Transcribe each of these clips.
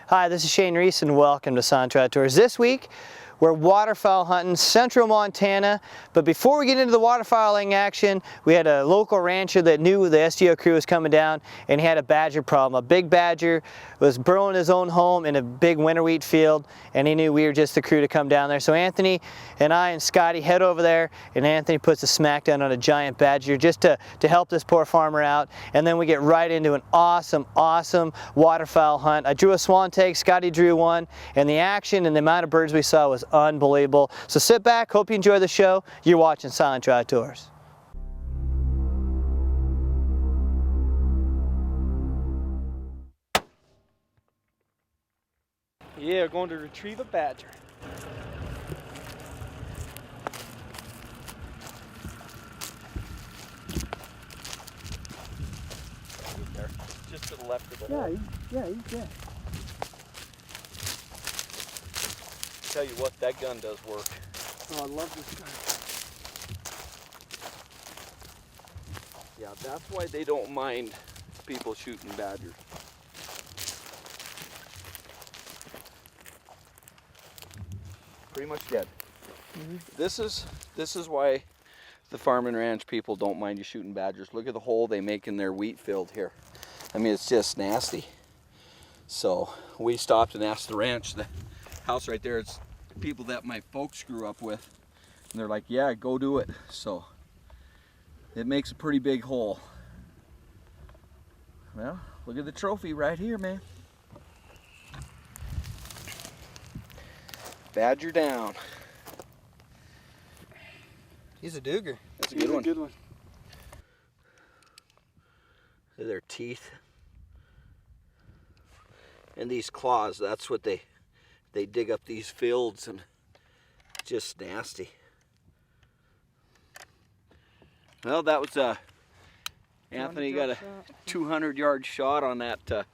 Hi, this is Shane Reese and welcome to Swan Outdoors. This week, we're waterfowl hunting central Montana, but before we get into the waterfowling action, we had a local rancher that knew the SDO crew was coming down and he had a badger problem. A big badger was burrowing his own home in a big winter wheat field, and he knew we were just the crew to come down there. So Anthony and I and Scotty head over there, and Anthony puts a smackdown on a giant badger just to help this poor farmer out, and then we get right into an awesome waterfowl hunt. I drew a swan tag, Scotty drew one, and the action and the amount of birds we saw was unbelievable. So sit back, hope you enjoy the show. You're watching Silent Outdoors. Yeah, we're going to retrieve a badger. There, just to the left of the hole. Yeah. Tell you what, that gun does work. Oh, I love this gun. Yeah, that's why they don't mind people shooting badgers. Pretty much dead. Mm-hmm. This is why the farm and ranch people don't mind you shooting badgers. Look at the hole they make in their wheat field here. I mean, it's just nasty. So we stopped and asked the ranch, the house right there, it's people that my folks grew up with, and they're like, yeah, go do it. So it makes a pretty big hole. Well, look at the trophy right here, man. Badger down. He's a dooger. That's a good one. Look at their teeth. And these claws, that's what they dig up these fields, and just nasty. Well, that was Anthony got a 200-yard shot on that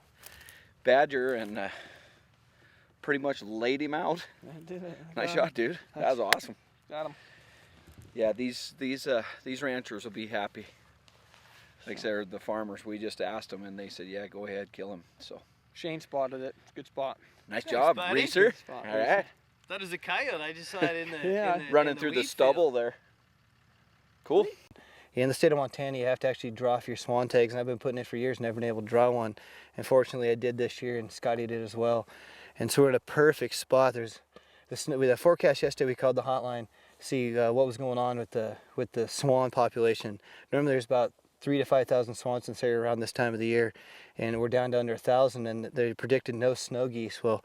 badger and pretty much laid him out. I did it. Nice shot, dude. That was awesome. Got him. Yeah, these ranchers will be happy. Like I said, the farmers, we just asked them and they said, yeah, go ahead, kill him. So Shane spotted it. It's a good spot. Nice job, Reeser. All right. That was a coyote. I just saw it in the running through the stubble there. Cool. Yeah, in the state of Montana, you have to actually draw for your swan tags, and I've been putting it for years, never been able to draw one. And fortunately, I did this year, and Scotty did as well. And so we're in a perfect spot. There's with the forecast yesterday, we called the hotline to see what was going on with the swan population. Normally, there's about 3,000 to 5,000 swans in this area around this time of the year, and we're down to under 1,000, and they predicted no snow geese. Well,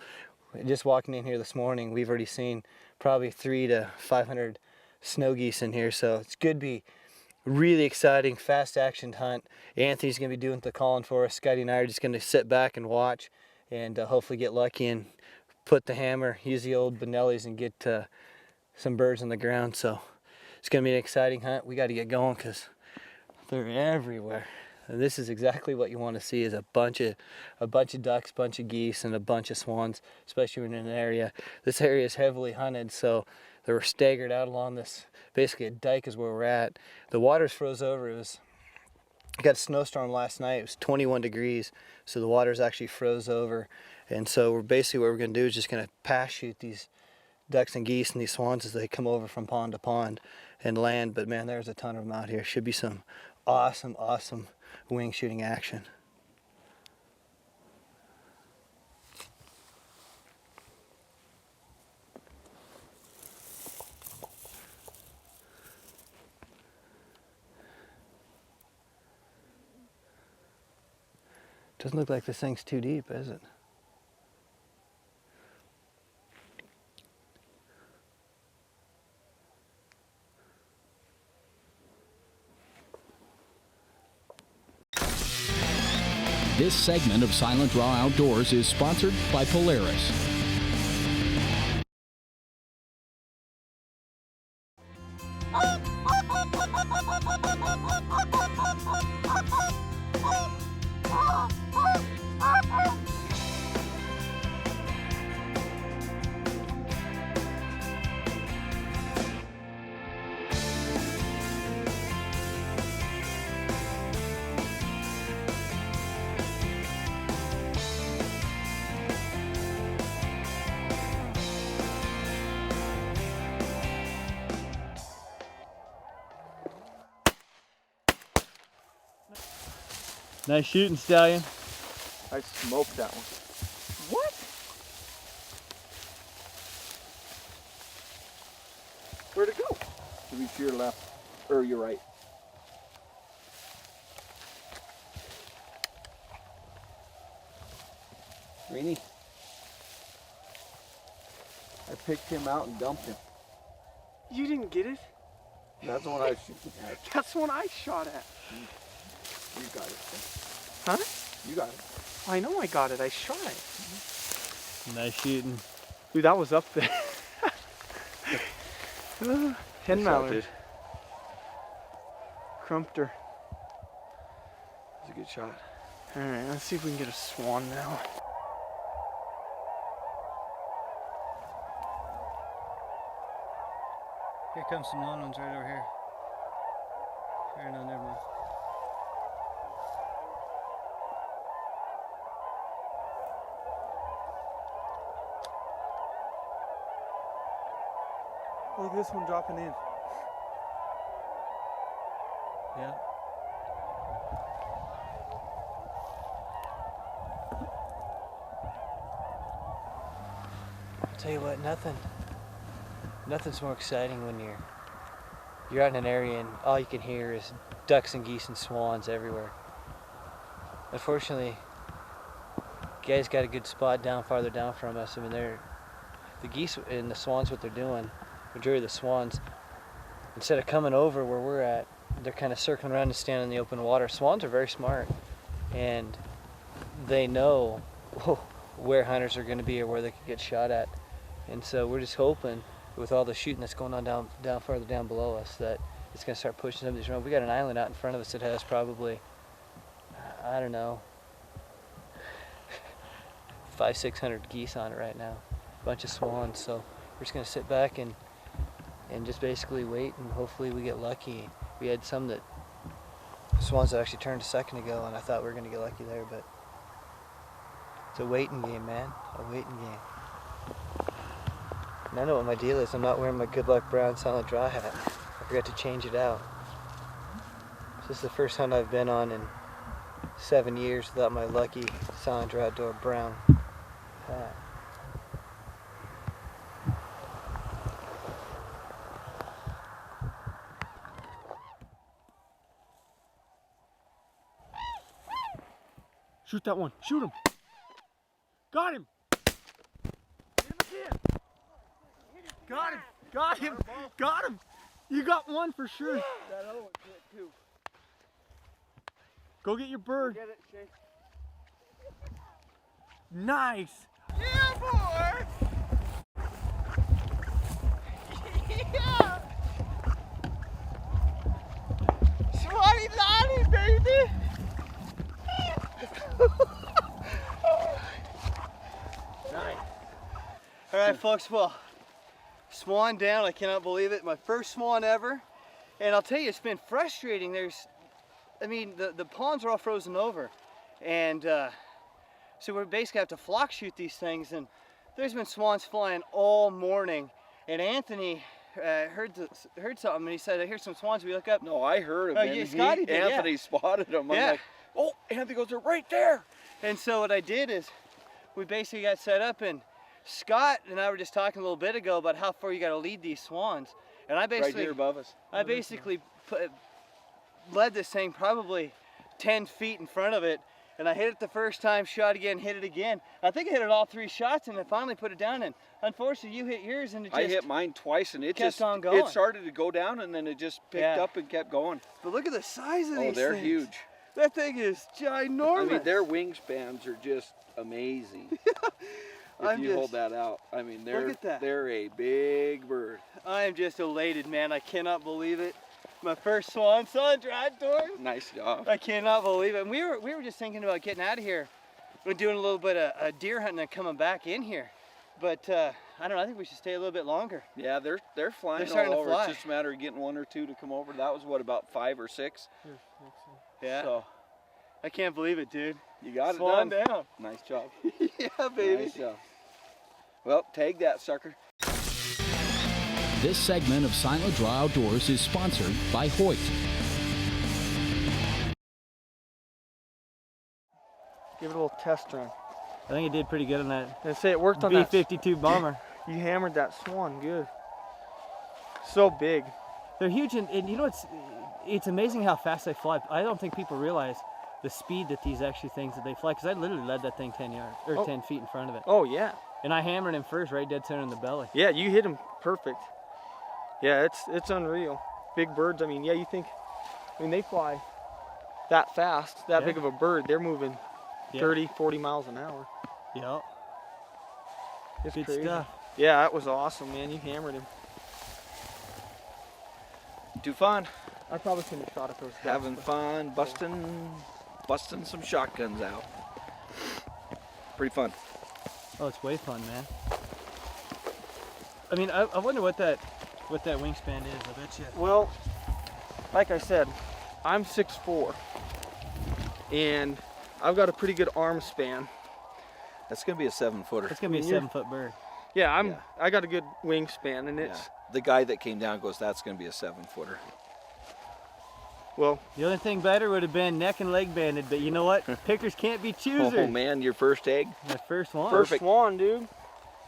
just walking in here this morning, we've already seen probably 300 to 500 snow geese in here, so it's good to be really exciting, fast action hunt. Anthony's going to be doing the calling for us. Scotty and I are just going to sit back and watch and hopefully get lucky and put the hammer, use the old Benellis and get some birds on the ground. So it's going to be an exciting hunt. We got to get going because they're everywhere. And this is exactly what you want to see, is a bunch of ducks, bunch of geese, and a bunch of swans, especially when in an area. This area is heavily hunted, so they were staggered out along this, basically a dike is where we're at. The waters froze over. I got a snowstorm last night. It was 21 degrees, so the waters actually froze over. And so we're basically, what we're going to do is just going to pass shoot these ducks and geese and these swans as they come over from pond to pond and land. But man, there's a ton of them out here. Should be some awesome wing shooting action. Doesn't look like this thing's too deep, is it? This segment of Silent Raw Outdoors is sponsored by Polaris. Nice shooting, Stallion. I smoked that one. What? Where'd it go? To be to your left, or your right. Greenie. I picked him out and dumped him. You didn't get it? That's the one I was shooting at. That's the one I shot at. You got it. Huh? You got it. I know I got it. I shot it. Nice shooting. Dude, that was up there. Hen mallard. Crumped her. That's a good shot. Alright, let's see if we can get a swan now. Here comes some non-ones right over here. Or no, never mind. Look at this one dropping in. Yeah. I'll tell you what, nothing's more exciting when you're out in an area and all you can hear is ducks and geese and swans everywhere. Unfortunately, guys got a good spot farther down from us. I mean, the geese and the swans, what they're doing, majority of the swans, instead of coming over where we're at, they're kind of circling around and standing in the open water. Swans are very smart, and they know where hunters are going to be or where they could get shot at. And so we're just hoping, with all the shooting that's going on down farther down below us, that it's going to start pushing some of these around. We got an island out in front of us that has probably, I don't know, 500-600 geese on it right now, a bunch of swans. So we're just going to sit back and just basically wait, and hopefully we get lucky. We had some swans that actually turned a second ago, and I thought we were going to get lucky there, but it's a waiting game, man, a waiting game. And I know what my deal is. I'm not wearing my Good Luck Brown Silent Draw hat. I forgot to change it out. This is the first hunt I've been on in 7 years without my lucky Silent Draw Outdoor brown hat. Shoot that one. Shoot him. Got him. Got him. Got him. Got him. You got one for sure. That other one's hit too. Go get your bird. Get it, Shay. Nice. Yeah, boy! Yeah! Swatty lotty, baby! Nice. All right, folks, well, swan down, I cannot believe it. My first swan ever. And I'll tell you, it's been frustrating. The ponds are all frozen over. And so we basically have to flock shoot these things. And there's been swans flying all morning. And Anthony heard something, and he said, I hear some swans. We look up. No, I heard him. Oh, yeah, Scotty did, yeah. Anthony spotted him. I'm Yeah. like, oh, Anthony goes, they're right there. And so what I did is we basically got set up, and Scott and I were just talking a little bit ago about how far you got to lead these swans. And I basically, Right here above us. I basically led this thing probably 10 feet in front of it, and I hit it the first time, shot again, hit it again. I think I hit it all 3 shots, and I finally put it down. And unfortunately, you hit yours, and it just I hit mine twice, and it kept just on going. It started to go down, and then it just picked Yeah. up and kept going. But look at the size of Oh, these they're things. huge. That thing is ginormous. I mean, their wingspans are just amazing. If you hold that out, I mean, Look at that. they're a big bird. I am just elated, man. I cannot believe it. My first swan song outdoors. Nice job. I cannot believe it. And we were just thinking about getting out of here. We're doing a little bit of deer hunting and coming back in here. But I don't know, I think we should stay a little bit longer. Yeah, they're flying They're starting all to over. fly. It's just a matter of getting 1 or 2 to come over. That was what, about 5 or 6? Yeah. So I can't believe it, dude. you got Swan it done. down. Nice job. Yeah, baby. Nice job. Well, tag that sucker. This segment of Silent Draw Outdoors is sponsored by Hoyt. Give it a little test run. I think it did pretty good on that And say it worked on that. B-52 bomber. You hammered that swan good. So big. They're huge, and you know it's amazing how fast they fly. I don't think people realize the speed that these actually things that they fly, because I literally led that thing 10 yards or 10 feet in front of it. Oh yeah. And I hammered him first, right dead center in the belly. Yeah, you hit him perfect. Yeah, it's unreal. Big birds. I mean, yeah, you think, I mean, they fly that fast, that big of a bird. They're moving 30, 40 miles an hour. Yep. It's Good crazy. stuff. Yeah, that was awesome, man. You hammered him. Too fun. I probably couldn't have shot at those. Having fun, busting some shotguns out. Pretty fun. Oh, it's way fun, man. I mean, I wonder what that wingspan is. I bet you. Well, like I said, I'm 6'4", and I've got a pretty good arm span. That's gonna be a 7-footer. It's gonna be a 7-foot bird. Yeah, I got a good wingspan, and it's The guy that came down goes, that's gonna be a 7-footer. well. The only thing better would have been neck and leg banded, but you know what? Pickers can't be choosers. Oh man, your first egg? The first one. Perfect. Swan, dude.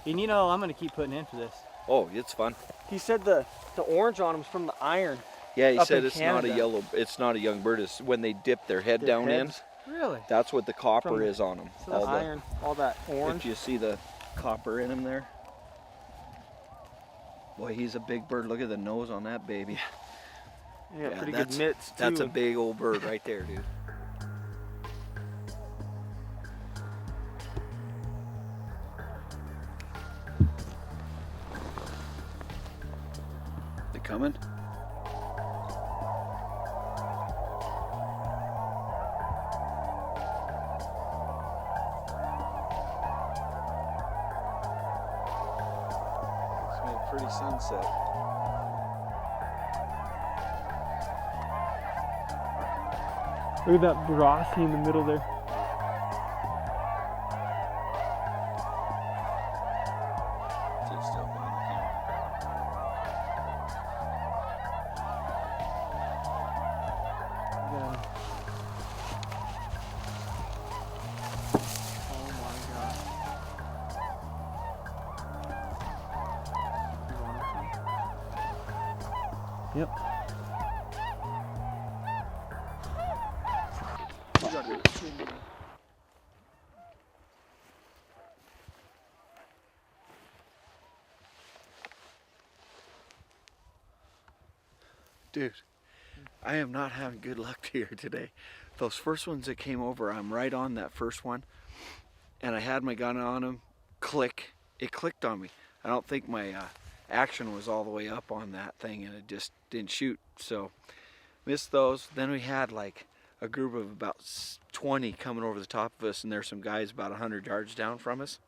And you know, I'm gonna keep putting in for this. Oh, it's fun. He said the orange on him's from the iron. Yeah, he Up said in it's not a Canada. it's not a young bird. It's when they dip their head Their down heads. Really? in. That's what the copper From- is on them. So the iron, all that orange. If you see the copper in him there. Boy, he's a big bird. Look at the nose on that baby. Yeah, pretty that's- good mitts too. That's a big old bird right there, dude. They coming? It's made a pretty sunset. Look at that Brossie in the middle there. It's still behind the camera. Yeah. Oh my god. Yep. Dude, I am not having good luck here today. Those first ones that came over, I'm right on that first one, and I had my gun on him, click, it clicked on me. I don't think my action was all the way up on that thing, and it just didn't shoot, so missed those. Then we had like a group of about 20 coming over the top of us, and there's some guys about 100 yards down from us,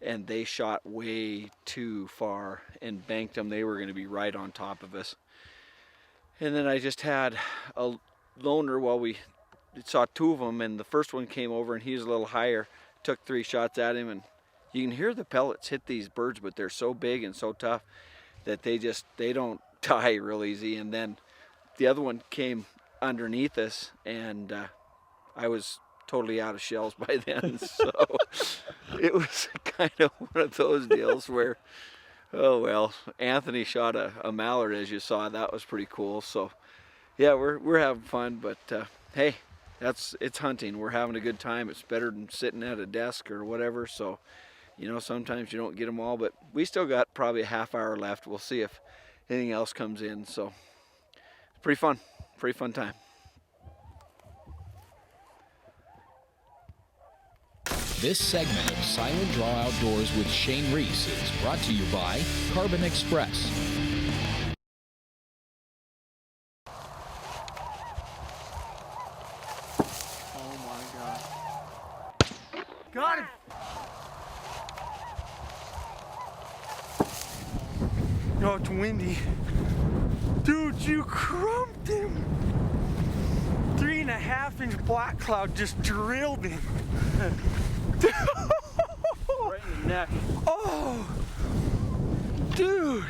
and they shot way too far and banked them. They were going to be right on top of us. And then I just had a loner while we saw two of them, and the first one came over and he was a little higher, took 3 shots at him, and you can hear the pellets hit these birds, but they're so big and so tough that they don't die real easy. And then the other one came underneath us, and I was totally out of shells by then. So it was kind of one of those deals where, oh well, Anthony shot a mallard, as you saw. That was pretty cool. So yeah, we're having fun, but hey, it's hunting. We're having a good time. It's better than sitting at a desk or whatever. So, you know, sometimes you don't get them all, but we still got probably a half hour left. We'll see if anything else comes in. So it's pretty fun time. This segment of Silent Draw Outdoors with Shane Reese is brought to you by Carbon Express. Oh my god. Got him! No, it's windy. Dude, you crumped him! 3.5-inch black cloud just drilled him. Right in the neck. Oh! Dude!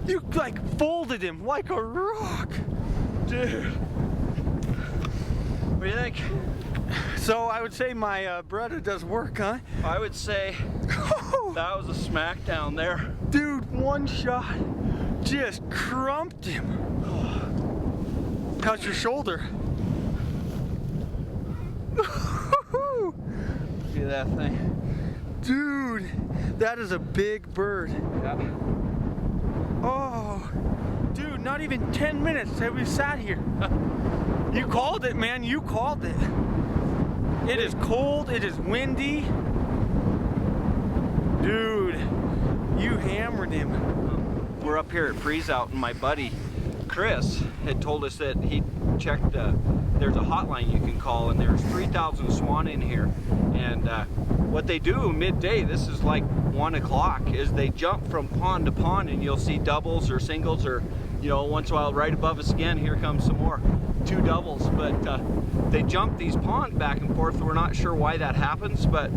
You like folded him like a rock! Dude! What do you think? So I would say my Beretta does work, huh? I would say that was a smackdown there. Dude, one shot just crumped him. How's your shoulder? See that thing? Dude, that is a big bird. Yeah. Oh, dude, not even 10 minutes have we sat here. You called it, man, you called it. It is cold, it is windy. Dude, you hammered him. We're up here at Freeze Out, and my buddy Chris had told us that he checked, there's a hotline you can call, and there's 3,000 swan in here. And what they do midday, this is like 1 o'clock, is they jump from pond to pond, and you'll see doubles or singles, or, you know, once in a while right above us again, here comes some more, 2 doubles. But they jump these ponds back and forth. We're not sure why that happens, but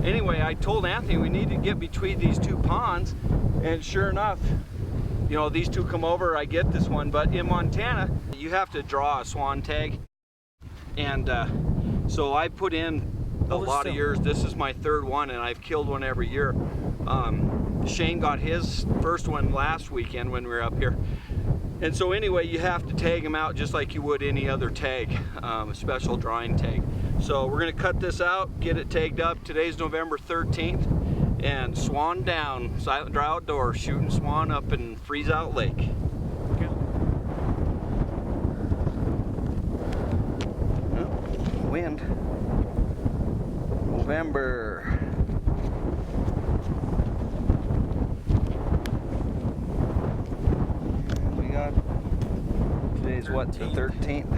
anyway, I told Anthony we need to get between these 2 ponds, and sure enough, you know, these 2 come over, I get this one. But in Montana, you have to draw a swan tag, and so I put in a lot of years. This is my 3rd one, and I've killed one every year. Shane got his first one last weekend when we were up here. And so anyway, you have to tag them out just like you would any other tag, a special drawing tag. So we're gonna cut this out, get it tagged up. Today's November 13th, and swan down, Silent Draw Outdoors, shooting swan up in Freeze Out Lake. Oh, wind. November. We got, today's what, the 13th?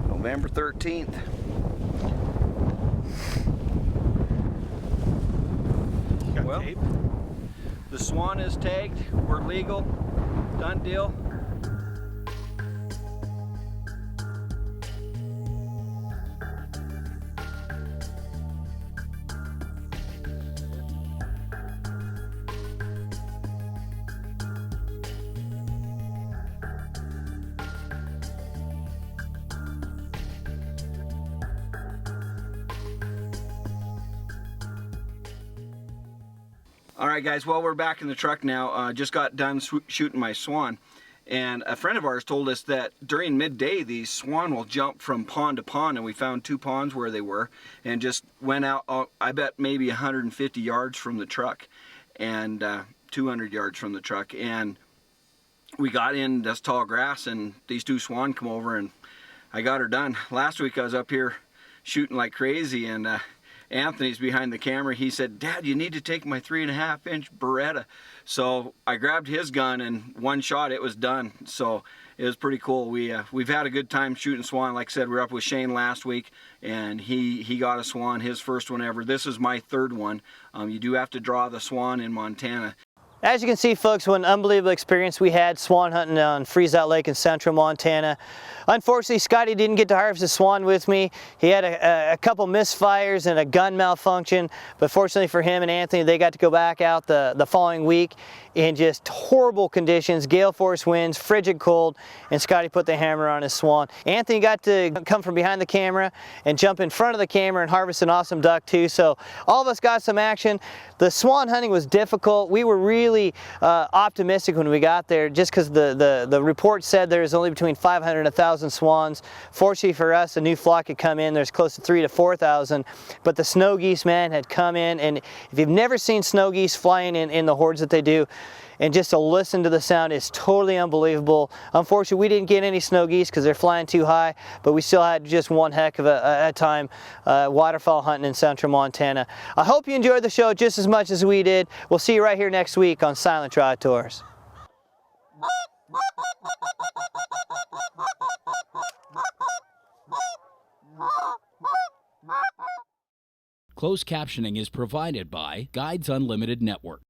November 13th. Well, tape? The swan is tagged. We're legal. Done deal. All right, guys, well, we're back in the truck now. Just got done shooting my swan, and a friend of ours told us that during midday these swan will jump from pond to pond, and we found 2 ponds where they were, and just went out, I bet maybe 150 yards from the truck, and 200 yards from the truck, and we got in this tall grass, and these 2 swan come over, and I got her done. Last week I was up here shooting like crazy, and Anthony's behind the camera. He said, "Dad, you need to take my 3.5-inch Beretta." So I grabbed his gun, and one shot it was done. So it was pretty cool. We've had a good time shooting swan. Like I said, we were up with Shane last week, and he got a swan, his first one ever. This is my 3rd one. You do have to draw the swan in Montana. As you can see, folks, what an unbelievable experience we had swan hunting on Freeze Out Lake in central Montana. Unfortunately, Scotty didn't get to harvest a swan with me. He had a couple misfires and a gun malfunction, but fortunately for him and Anthony, they got to go back out the following week in just horrible conditions, gale force winds, frigid cold, and Scotty put the hammer on his swan. Anthony got to come from behind the camera and jump in front of the camera and harvest an awesome duck too, so all of us got some action. The swan hunting was difficult. We were really optimistic when we got there, just because the report said there's only between 500 and 1,000 swans. Fortunately for us, a new flock had come in. There's close to 3,000 to 4,000, but the snow geese, man, had come in, and if you've never seen snow geese flying in the hordes that they do, and just to listen to the sound is totally unbelievable. Unfortunately, we didn't get any snow geese because they're flying too high, but we still had just one heck of a time waterfowl hunting in central Montana. I hope you enjoyed the show just as much as we did. We'll see you right here next week on Silent Draw Outdoors. Closed captioning is provided by Guides Unlimited Network.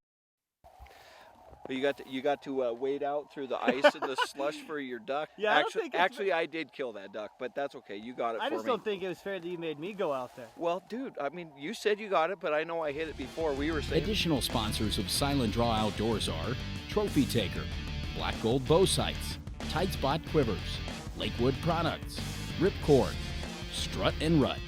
But you got to wade out through the ice and the slush for your duck. Yeah, I don't think it's- actually, I did kill that duck, but that's okay. You got it I for just me. don't think it was fair that you made me go out there. Well, dude, I mean, you said you got it, but I know I hit it before. We were saying. Additional sponsors of Silent Draw Outdoors are Trophy Taker, Black Gold Bow Sights, Tight Spot Quivers, Lakewood Products, Ripcord, Strut and Rut.